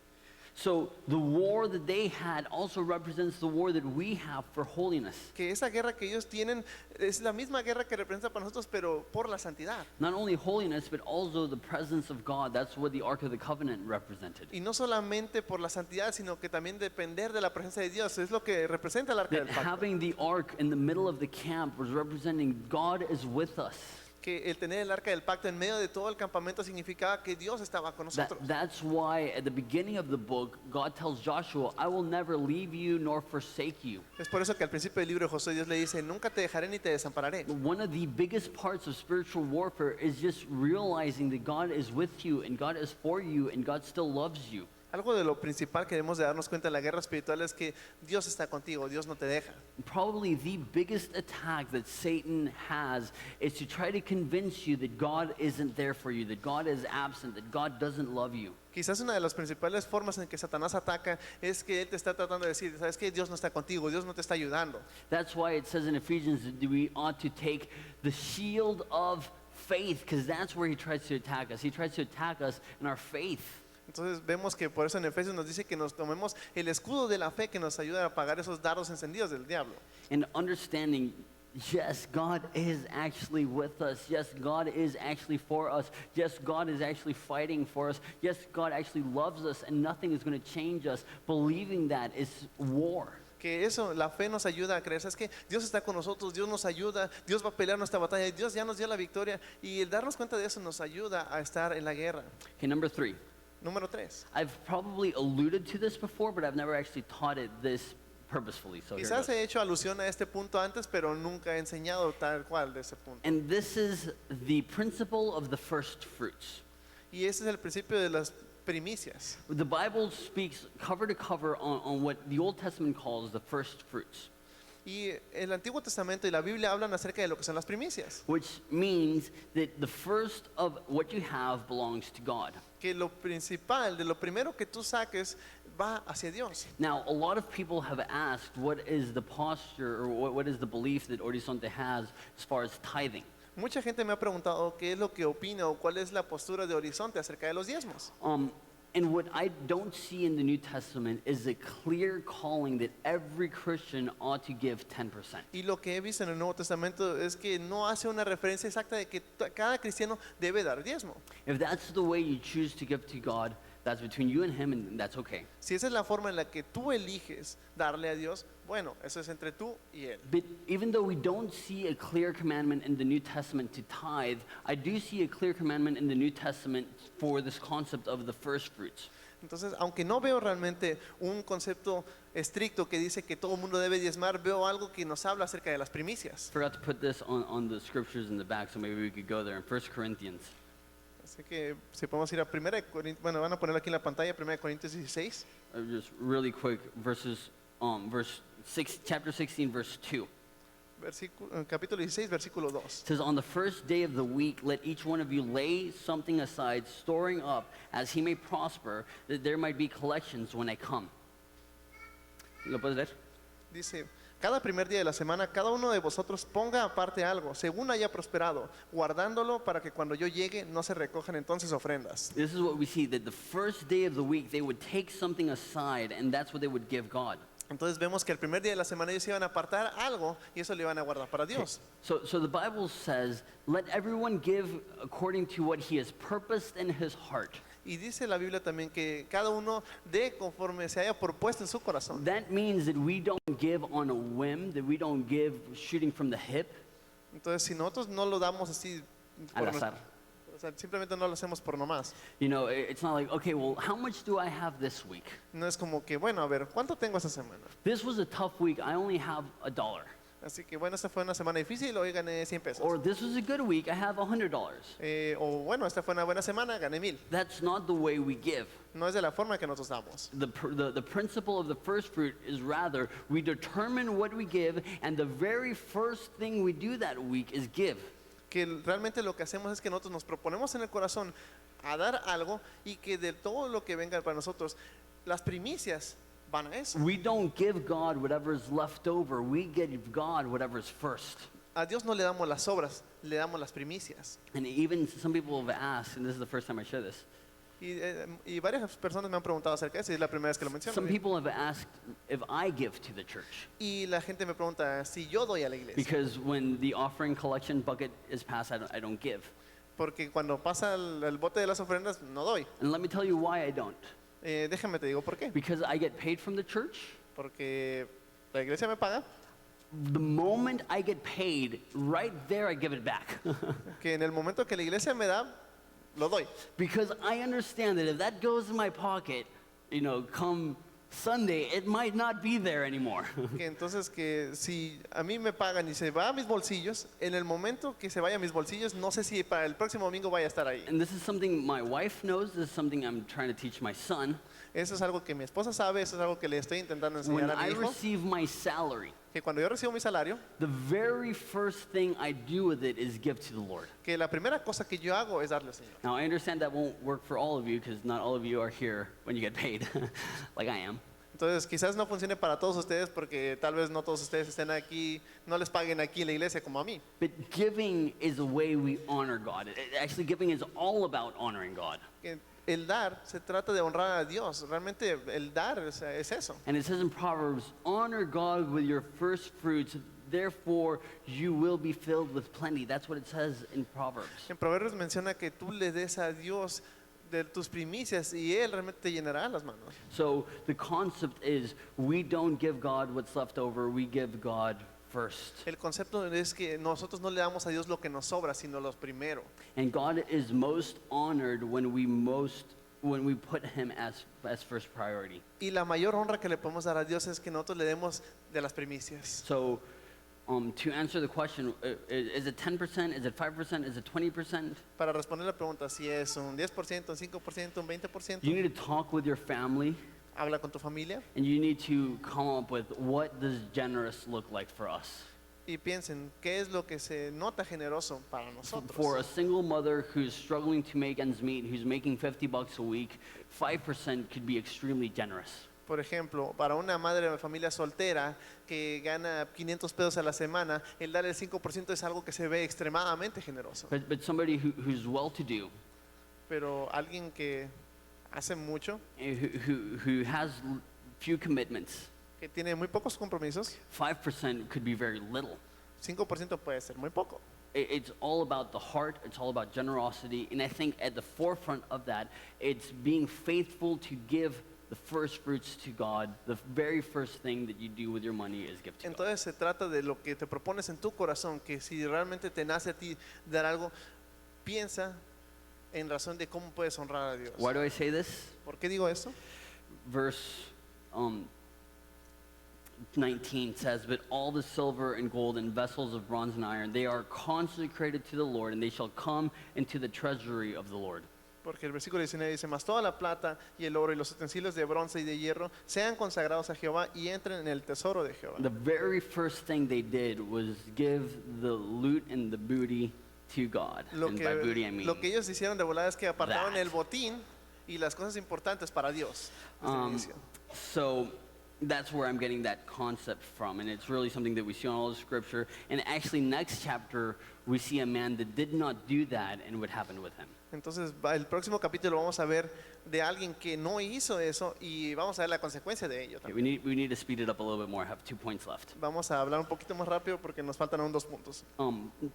So the war that they had also represents the war that we have for holiness. Que esa guerra que ellos tienen es la misma guerra que representa para nosotros, pero por la santidad. Not only holiness, but also the presence of God. That's what the Ark of the Covenant represented. Y no solamente por la santidad, sino que también depender de la presencia de Dios. Es lo que representa el arca That del pacto. having the Ark in the middle of the camp was representing God is with us. Que el tener el arca del pacto en medio de todo el campamento significaba que Dios estaba con nosotros. That's why at the beginning of the book, God tells Joshua, I will never leave you nor forsake you. Es por eso que al principio del libro de Josué Dios le dice, nunca te dejaré ni te desampararé. One of the biggest parts of spiritual warfare is just realizing that God is with you and God is for you and God still loves you. Algo de lo principal que debemos de darnos cuenta en la guerra espiritual es que Dios está contigo, Dios no te deja. Probably the biggest attack that Satan has is to try to convince you that God isn't there for you, that God is absent, that God doesn't love you. Quizás una de las principales formas en que Satanás ataca es que él te está tratando de decir, sabes que Dios no está contigo, Dios no te está ayudando. That's why it says in Ephesians that we ought to take the shield of faith, because that's where he tries to attack us. He tries to attack us in our faith. Entonces vemos que por eso en Efesios nos dice que nos tomemos el escudo de la fe que nos ayuda a apagar esos dardos encendidos del diablo. And understanding, yes, God is actually with us. Yes, God is actually for us. Yes, God is actually fighting for us. Yes, God actually loves us and nothing is going to change us. Believing that is war. Que eso, la fe nos ayuda a creer, es que Dios está con nosotros, Dios nos ayuda, Dios va a pelear nuestra batalla, Dios ya nos dio la victoria y el darnos cuenta de eso nos ayuda a estar en la guerra. Okay, number 3. Número 3. I've probably alluded to this before, but I've never actually taught it this purposefully. So here it Quizás goes. he hecho alusión a este punto antes, pero nunca he enseñado tal cual de ese punto. And this is the principle of the first fruits. Y ese es el principio de las primicias. The Bible speaks cover to cover on what the Old Testament calls the first fruits, Y el Antiguo Testamento y la Biblia hablan acerca de lo que son las primicias. which means that the first of what you have belongs to God. Que lo principal, de lo primero que tú saques, va hacia Dios. Now, a lot of people have asked what is the posture or what is the belief that Horizonte has as far as tithing. Mucha gente me ha preguntado qué es lo que opina o cuál es la postura de Horizonte acerca de los diezmos. And what I don't see in the New Testament is a clear calling that every Christian ought to give 10%. Y lo que he visto en el Nuevo Testamento es que no hace una referencia exacta de que cada cristiano debe dar diezmo. If that's the way you choose to give to God, that's between you and Him, and that's okay. Si esa es la forma en la que tú eliges darle a Dios, bueno, eso es entre tú y Él. But even though we don't see a clear commandment in the New Testament to tithe, I do see a clear commandment in the New Testament for this concept of the first fruits. Entonces, aunque no veo realmente un concepto estricto que dice que todo el mundo debe diezmar, veo algo que nos habla acerca de las primicias. Forgot to put this on the scriptures in the back, so maybe we could go there in 1 Corinthians. Así que si podemos ir a 1 Corintios, bueno, van a poner aquí en la pantalla 1 Corintios 16, Just really quick, chapter 16, verse 2. capítulo 16, versículo 2. It says, on the first day of the week, let each one of you lay something aside, storing up as he may prosper, that there might be collections when I come. ¿Lo puedes leer? Dice, Cada primer día de la semana, cada uno de vosotros ponga aparte algo, según haya prosperado, guardándolo para que cuando yo llegue no se recojan entonces ofrendas. This is what we see, that the first day of the week, they would take something aside, and that's what they would give God. Entonces vemos que el primer día de la semana ellos iban a apartar algo y eso lo iban a guardar para Dios. So the Bible says, let everyone give according to what he has purposed in his heart. Y dice la Biblia también que cada uno dé conforme se haya propuesto en su corazón. That means that we don't give on a whim, that we don't give shooting from the hip, Entonces si nosotros no lo damos así, al por nos- azar. o sea, simplemente no lo hacemos por nomás. You know, it's not like, okay, well, how much do I have this week? No es como que, bueno, a ver, ¿cuánto tengo esta semana? This was a tough week, I only have $1. Así que bueno, esta fue una semana difícil, hoy gané 100 pesos. Or this was a good week, I have $100. O bueno, esta fue una buena semana, gané 1000. That's not the way we give. No es de la forma que nosotros damos. The principle of the first fruit is rather we determine what we give, and the very first thing we do that week is give. Que realmente lo que hacemos es que nosotros nos proponemos en el corazón a dar algo y que de todo lo que venga para nosotros, las primicias van a eso. We don't give God whatever is left over, we give God whatever is first. A Dios no le damos las obras, le damos las primicias. And even some people have asked, and this is the first time I share this, Y varias personas me han preguntado acerca de eso y es la primera vez que lo menciono. some people have asked if I give to the church. Y la gente me pregunta si yo doy a la iglesia. Because when the offering collection bucket is passed, I don't give. Porque cuando pasa el bote de las ofrendas, no doy. And let me tell you why I don't. Déjame te digo por qué. Because I get paid from the church. Porque la iglesia me paga, The moment I get paid, right there I give it back. que en el momento que la iglesia me da, lo doy. Because I understand that if that goes in my pocket, you know, come Sunday, it might not be there anymore. Que entonces que si a mí me pagan y se va a mis bolsillos, en el momento que se vaya a mis bolsillos, no sé si para el próximo domingo vaya a estar ahí. And this is something my wife knows, this is something I'm trying to teach my son. Eso es algo que mi esposa sabe, eso es algo que le estoy intentando When enseñar a I mi hijo. receive my salary, Que cuando yo recibo mi salario, the very first thing I do with it is give to the Lord. que la primera cosa que yo hago es darle al Señor. Now, I understand that won't work for all of you because not all of you are here when you get paid, like I am. Entonces quizás no funcione para todos ustedes porque tal vez no todos ustedes estén aquí, no les paguen aquí en la iglesia como a mí. But giving is a way we honor God. Actually, giving is all about honoring God. Que el dar se trata de honrar a Dios. Realmente el dar es eso. And it says in Proverbs, honor God with your first fruits, therefore you will be filled with plenty. That's what it says in Proverbs. En Proverbios menciona que tú le des a Dios de tus primicias y Él realmente te llenará las manos. So the concept is we don't give God what's left over, we give God first. El concepto es que nosotros no le damos a Dios lo que nos sobra, sino lo primero. And God is most honored when we put him as first priority. Y la mayor honra que le podemos dar a Dios es que nosotros le demos de las primicias. So to answer the question, is it 10%, is it 5%, is it 20%? Para responder la pregunta, si es un 10%, un 5%, un 20%, You need to talk with your family habla con tu familia and you need to come up with what does generous look like for us. y piensen qué es lo que se nota generoso para For a nosotros. single mother who's struggling to make ends meet, who's making $50 a week, 5% could be extremely generous. Por ejemplo, para una madre de familia soltera que gana 500 pesos a la semana, el dar el 5% es algo que se ve extremadamente generoso. But somebody who's well-to-do, Pero alguien que hace mucho, who has few commitments, que tiene muy pocos compromisos, 5% could be very little. 5% puede ser muy poco. It's all about the heart, it's all about generosity, and I think at the forefront of that, it's being faithful to give the first fruits to God. The very first thing that you do with your money is give to God. Entonces se trata de lo que te propones en tu corazón, que si realmente te nace a ti dar algo, piensa en razón de cómo puedes honrar a Dios. Why do I say this? ¿Por qué digo eso? Verse 19 says, but all the silver and gold and vessels of bronze and iron, they are consecrated to the Lord, and they shall come into the treasury of the Lord. Porque el versículo 19 dice, mas toda la plata y el oro y los utensilios de bronce y de hierro sean consagrados a Jehová y entren en el tesoro de Jehová. The very first thing they did was give the loot and the booty to God. Lo And by booty I mean, lo que ellos hicieron de volada es que apartaron that. el botín y las cosas importantes para Dios. Desde el inicio. so That's where I'm getting that concept from, and it's really something that we see in all of Scripture. And actually, next chapter, we see a man that did not do that, and what happened with him. Entonces, el próximo capítulo vamos a ver de alguien que no hizo eso y vamos a ver la consecuencia de ello Okay, también. we need to speed it up a little bit more. I have 2 points left. Vamos a hablar un poquito más rápido porque nos faltan aún 2 puntos.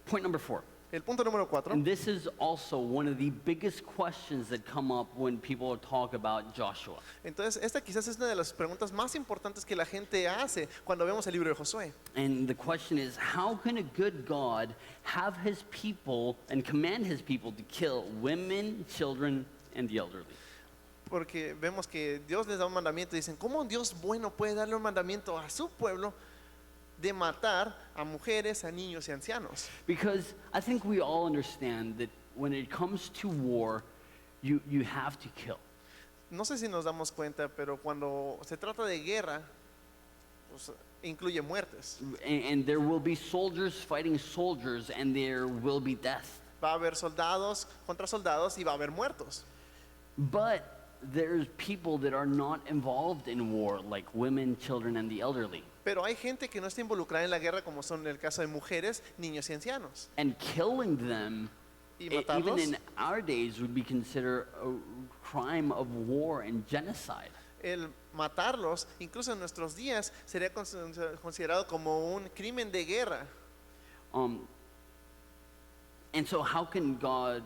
Point number 4. El punto número 4, And this is also one of the biggest questions that come up when people talk about Joshua. entonces esta quizás es una de las preguntas más importantes que la gente hace cuando vemos el libro de Josué. And the question is, how can a good God have his people and command his people to kill women, children, and the elderly? Porque vemos que Dios les da un mandamiento y dicen, ¿cómo un Dios bueno puede darle un mandamiento a su pueblo de matar a mujeres, a niños y ancianos? Because I think we all understand that when it comes to war, you have to kill. No sé si nos damos cuenta, pero cuando se trata de guerra, pues, incluye muertes. And there will be soldiers fighting soldiers, and there will be death. Va a haber soldados contra soldados y va a haber muertos. But there's people that are not involved in war, like women, children, and the elderly. Pero hay gente que no está involucrada en la guerra, como son el caso de mujeres, niños y ancianos. And killing them, Y even matarlos, in our days, would be considered a crime of war and genocide. el matarlos, incluso en nuestros días, sería considerado como un crimen de guerra. And so, how can God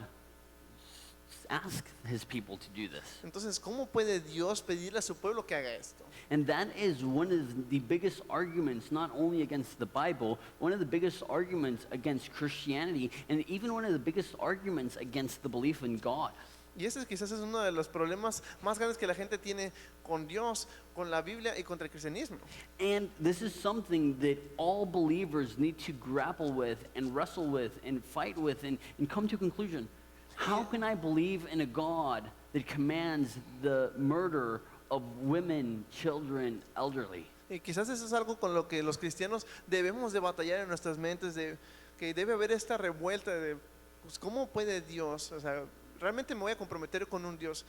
ask his people to do this? Entonces, ¿cómo puede Dios pedirle a su pueblo que haga esto? And that is one of the biggest arguments, not only against the Bible, one of the biggest arguments against Christianity, and even one of the biggest arguments against the belief in God. Y ese quizás es uno de los problemas más grandes que la gente tiene con Dios, con la Biblia y contra el cristianismo. And this is something that all believers need to grapple with and wrestle with and fight with and come to a conclusion. How can I believe in a God that commands the murder of women, children, elderly? Y quizás eso es algo con lo que los cristianos debemos de batallar en nuestras mentes, de que debe haber esta revuelta de, pues, ¿cómo puede Dios? O sea, realmente me voy a comprometer con un Dios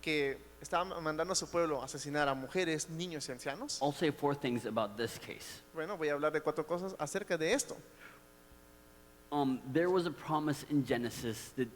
que está mandando a su pueblo a asesinar a mujeres, niños y ancianos. I'll say 4 things about this case. Bueno, voy a hablar de 4 cosas acerca de esto. There was a promise in Genesis that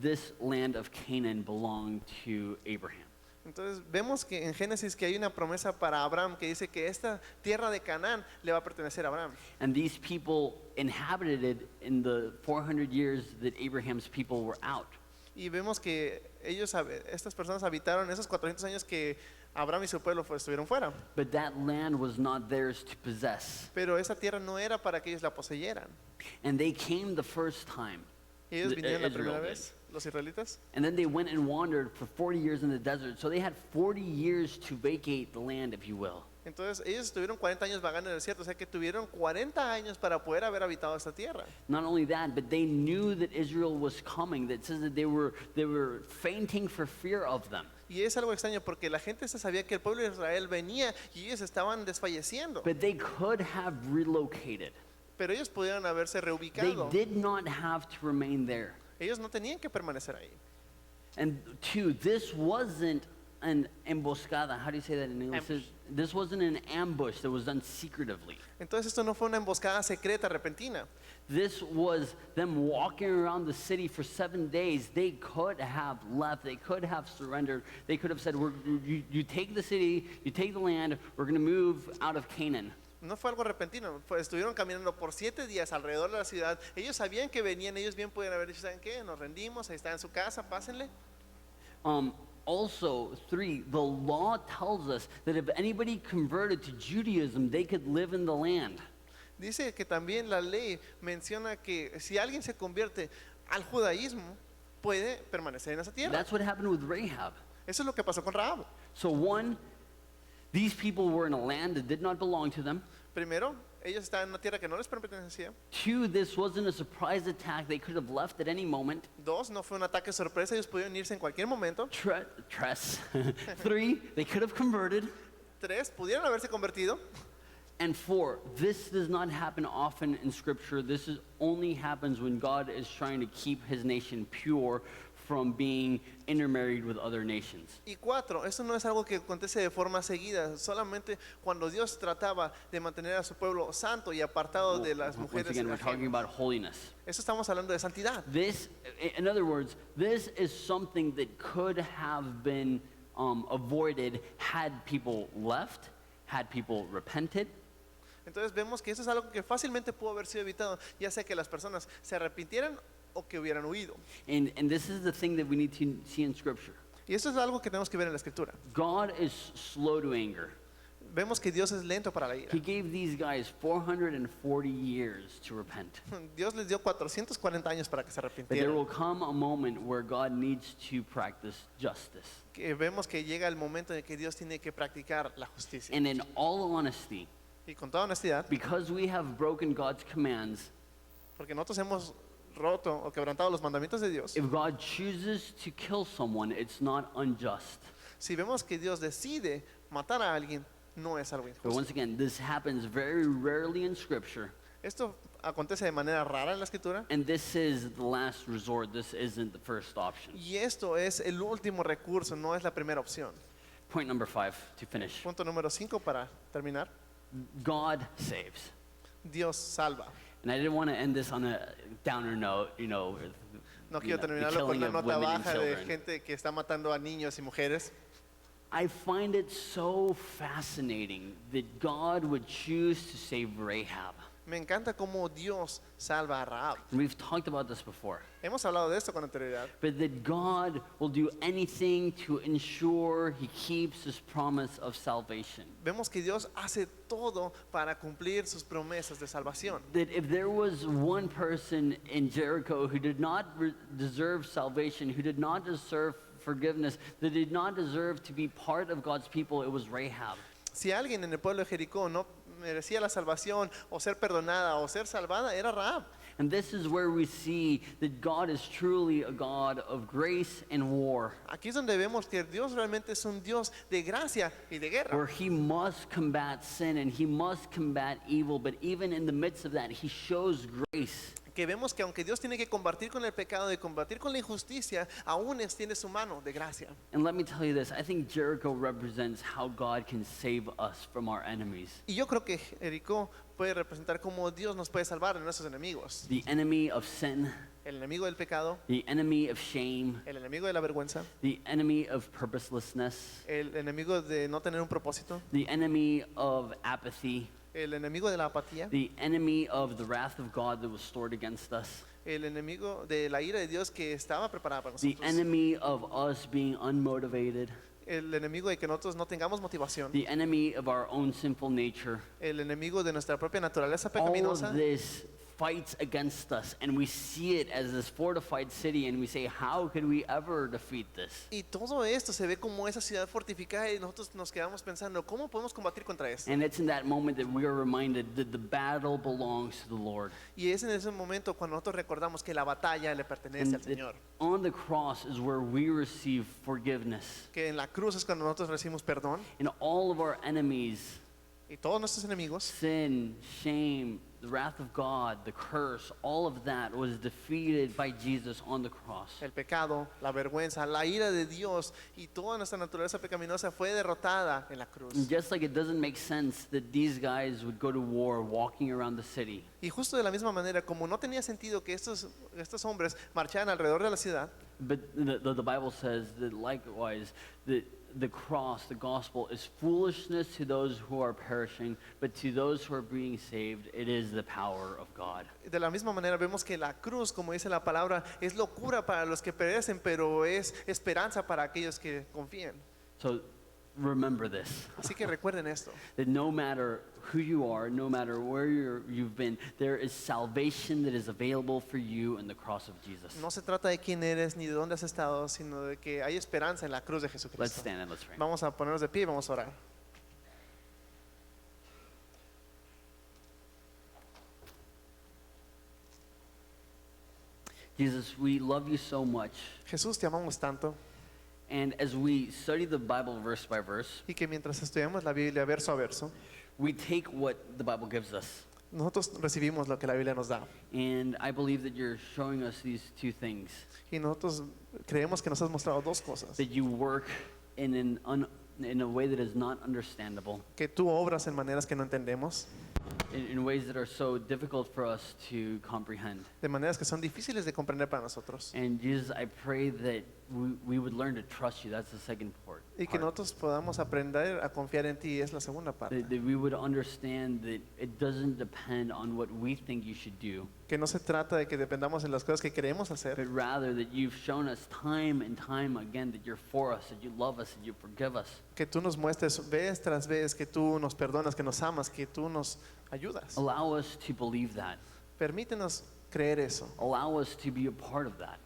this land of Canaan belonged to Abraham. Entonces vemos que en Génesis que hay una promesa para Abraham que dice que esta tierra de Canaán le va a pertenecer a Abraham. And these people inhabited it in the 400 years that Abraham's people were out. Y vemos que estas personas habitaron esos 400 años que Abraham y su pueblo estuvieron fuera. But that land was not theirs to possess. Pero esa tierra no era para que ellos la poseyeran. And they came the first time. Y ellos vinieron la Israel primera did. vez, los israelitas. And then they went and wandered for 40 years in the desert. So they had 40 years to vacate the land, if you will. Entonces ellos estuvieron 40 años vagando en el desierto, o sea que tuvieron 40 años para poder haber habitado esta tierra. Not only that, but they knew that Israel was coming. That says that they were fainting for fear of them. Y es algo extraño porque la gente se sabía que el pueblo de Israel venía y ellos estaban desfalleciendo. But they could have relocated. Pero ellos pudieron haberse They reubicado. did not have to remain there. Ellos no tenían que permanecer ahí. And 2, this wasn't an emboscada. How do you say that in English? Ambush. This wasn't an ambush that was done secretively. Entonces esto no fue una emboscada secreta, repentina. This was them walking around the city for 7 days. They could have left. They could have surrendered. They could have said, you take the city, you take the land, we're going to move out of Canaan. No fue algo repentino, estuvieron caminando por 7 días alrededor de la ciudad. Ellos sabían que venían, ellos bien podían haber dicho, ¿saben qué? Nos rendimos, ahí está en su casa, pásenle. Also, 3, the law tells us that if anybody converted to Judaism, they could live in the land. Dice que también la ley menciona que si alguien se convierte al judaísmo, puede permanecer en esa tierra. That's what happened with Rahab. Eso es lo que pasó con Rahab. So 1, these people were in a land that did not belong to them. Primero, ellos estaban en una tierra que no les pertenecía. 2, this wasn't a surprise attack. They could have left at any moment. 2, no fue un ataque sorpresa, ellos pudieron irse en cualquier momento. 3, they could have converted. 3, pudieron haberse convertido. And 4, this does not happen often in Scripture. Only happens when God is trying to keep his nation pure from being intermarried with other nations. Y cuatro, esto no es algo que acontece de forma seguida, solamente cuando Dios trataba de mantener a su pueblo santo y apartado de las Once mujeres again, we're talking ajenas. about holiness. Eso estamos hablando de santidad. This, in other words, this is something that could have been avoided had people left, had people repented. Entonces vemos que eso es algo que fácilmente pudo haber sido evitado, ya sea que las personas se arrepintieran o que hubieran huido. And this is the thing that we need to see in Scripture. Y eso es algo que tenemos que ver en la escritura. God is slow to anger. Vemos que Dios es lento para la ira. He gave these guys 440 years to repent. Dios les dio 440 años para que se But there arrepintieran. will come a moment where God needs to practice justice. Que vemos que llega el momento en que Dios tiene que practicar la justicia. And in all honesty, Y con toda honestidad, because we have broken God's commands, porque nosotros hemos roto o quebrantado los mandamientos de Dios, if God chooses to kill someone, it's not unjust. si vemos que Dios decide matar a alguien, no es algo But injusto. once again, this happens very rarely in Scripture. Esto acontece de manera rara en la escritura And this is the last resort. This isn't the first option. y esto es el último recurso, no es la primera opción. Point number 5 to finish. Punto número 5 para terminar. God saves. Dios salva. And I didn't want to end this on a downer note, No quiero the terminarlo con killing una of nota women and baja de children. gente que está matando a niños y mujeres. I find it so fascinating that God would choose to save Rahab. Me encanta cómo Dios salva a Rahab. And we've talked about this before. Hemos hablado de esto con anterioridad. But that God will do anything to ensure he keeps his promise of salvation. Vemos que Dios hace todo para cumplir sus promesas de salvación. That if there was one person in Jericho who did not deserve salvation, who did not deserve forgiveness, that did not deserve to be part of God's people, it was Rahab. Si alguien en el pueblo de Jericó no merecía la salvación o ser perdonada o ser salvada, era Rahab. And this is where we see that God is truly a God of grace and war, Aquí es donde vemos que Dios realmente es un Dios de gracia y de guerra. where he must combat sin and he must combat evil, but even in the midst of that, he shows grace. Que vemos que aunque Dios tiene que combatir con el pecado y combatir con la injusticia, aún extiende su mano de gracia. And let me tell you this, I think Jericho represents how God can save us from our enemies. Y yo creo que Jericó puede representar cómo Dios nos puede salvar de nuestros enemigos. The enemy of sin, El enemigo del pecado, the enemy of shame, el enemigo de la vergüenza, the enemy of purposelessness, el enemigo de no tener un propósito, the enemy of apathy, el enemigo de la apatía, the enemy of the wrath of God that was stored against us, el enemigo de la ira de Dios que estaba preparada para the nosotros, enemy of us being unmotivated, el enemigo de que nosotros no tengamos motivación, the enemy of our own sinful nature. el enemigo de nuestra propia naturaleza All pecaminosa. of this fights against us, and we see it as this fortified city, and we say, how could we ever defeat this? Y todo esto se ve como esa ciudad fortificada y nosotros nos quedamos pensando, ¿cómo podemos combatir contra esto? And it's in that moment that we are reminded that the battle belongs to the Lord. Y es en ese momento cuando nosotros recordamos que la batalla le pertenece And al that Señor. on the cross is where we receive forgiveness. Que en la cruz es cuando nosotros recibimos perdón And all of our enemies, y todos nuestros enemigos, sin, shame, the wrath of God, the curse, all of that was defeated by Jesus on the cross. el pecado, la vergüenza, la ira de Dios y toda nuestra naturaleza pecaminosa fue derrotada en la cruz. And just like it doesn't make sense that these guys would go to war walking around the city, Y justo de la misma manera, como no tenía sentido que estos hombres marcharan alrededor de la ciudad, but the Bible says that likewise, that the cross, the gospel, is foolishness to those who are perishing, but to those who are being saved, it is the power of God. de la misma manera vemos que la cruz, como dice la palabra, es locura para los que perecen, pero es esperanza para aquellos que confían. So remember this, Así que recuerden esto, that no matter who you are, no matter where you've been, there is salvation that is available for you in the cross of Jesus. no se trata de quién eres ni de dónde has estado, sino de que hay esperanza en la cruz de Let's Jesucristo. stand and let's pray. Vamos a ponernos de pie y vamos a orar. Jesus, we love you so much. Jesús, te amamos tanto And as we study the Bible verse by verse, y que mientras estudiamos la Biblia verso a verso, we take what the Bible gives us Nosotros recibimos lo que la Biblia nos da. And I believe that you're showing us these two things. Y nosotros creemos que nos has mostrado dos cosas. That you work in a way that is not understandable, Que tú obras en maneras que no entendemos, in ways that are so difficult for us to comprehend. de maneras que son difíciles de comprender para nosotros. And Jesus, I pray that we would learn to trust you. That's the second part. Y que nosotros podamos aprender a confiar en ti, es la segunda parte. That we would understand that it doesn't depend on what we think you should do, Que no se trata de que dependamos en las cosas que queremos hacer, but rather that you've shown us time and time again that you're for us, that you love us, that you forgive us. que tú nos muestres vez tras vez que tú nos perdonas, que nos amas, que tú nos ayudas. Allow us to believe that. Permítenos creer eso, Allow us to be a part of that.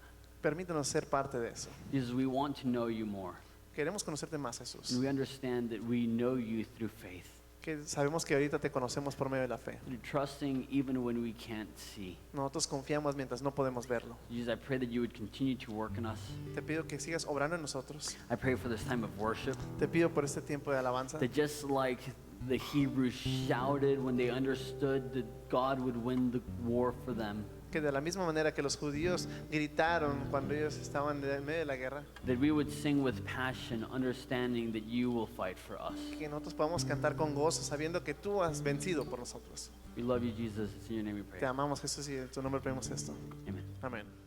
permítenos ser parte de eso. Jesus, we want to know you more. Queremos conocerte más, Jesús. And we understand that we know you through faith. Que sabemos que ahorita te conocemos por medio de la fe. Through trusting even when we can't see. Nosotros confiamos mientras no podemos verlo. Jesus, I pray that you would continue to work in us. Te pido que sigas obrando en nosotros. I pray for this time of worship, Te pido por este tiempo de alabanza, that just like the Hebrews shouted when they understood that God would win the war for them, que de la misma manera que los judíos gritaron cuando ellos estaban en medio de la guerra, that we would sing with passion, understanding that you will fight for us. que nosotros podamos cantar con gozo sabiendo que tú has vencido por nosotros. We love you, Jesus. It's in your name we pray. Te amamos, Jesús, y en tu nombre pedimos esto. Amen. Amén.